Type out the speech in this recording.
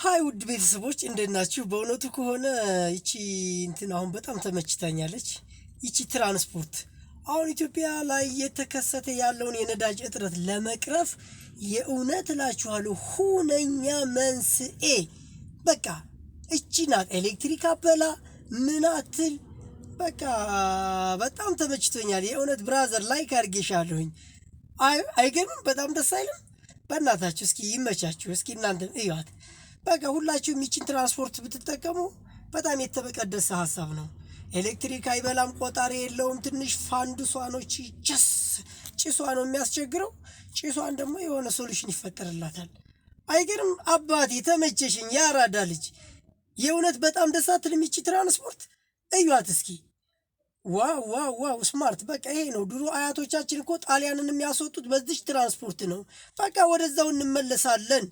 ሃይ ውድ ቤተሰቦች እንዴት ናችሁ? በእውነቱ ከሆነ ይቺ አሁን በጣም ተመችታኛለች። ይቺ ትራንስፖርት አሁን ኢትዮጵያ ላይ እየተከሰተ ያለውን የነዳጅ እጥረት ለመቅረፍ የእውነት እላችኋለሁ ሁነኛ መንስኤ በቃ እቺ ናት። ኤሌክትሪክ አበላ ምን አትል በቃ በጣም ተመችቶኛል። የእውነት ብራዘር ላይክ አድርጌሻለሁኝ። አይገርምም? በጣም ደስ አይልም? በእናታችሁ እስኪ ይመቻችሁ። እስኪ እናንተም እዩት። በቃ ሁላችሁም ይችን ትራንስፖርት ብትጠቀሙ በጣም የተቀደሰ ሀሳብ ነው። ኤሌክትሪክ አይበላም፣ ቆጣሪ የለውም። ትንሽ ፋንድሷ ነው ጭሷ ነው የሚያስቸግረው። ጭሷን ደግሞ የሆነ ሶሉሽን ይፈጠርላታል። አይገርም? አባቴ ተመቸሽኝ፣ ያራዳ ልጅ። የእውነት በጣም ደስ አትልም? ይቺ ትራንስፖርት እዩት እስኪ። ዋው ዋው ዋው ስማርት። በቃ ይሄ ነው። ድሮ አያቶቻችን እኮ ጣሊያንን የሚያስወጡት በዚች ትራንስፖርት ነው። በቃ ወደዛው እንመለሳለን።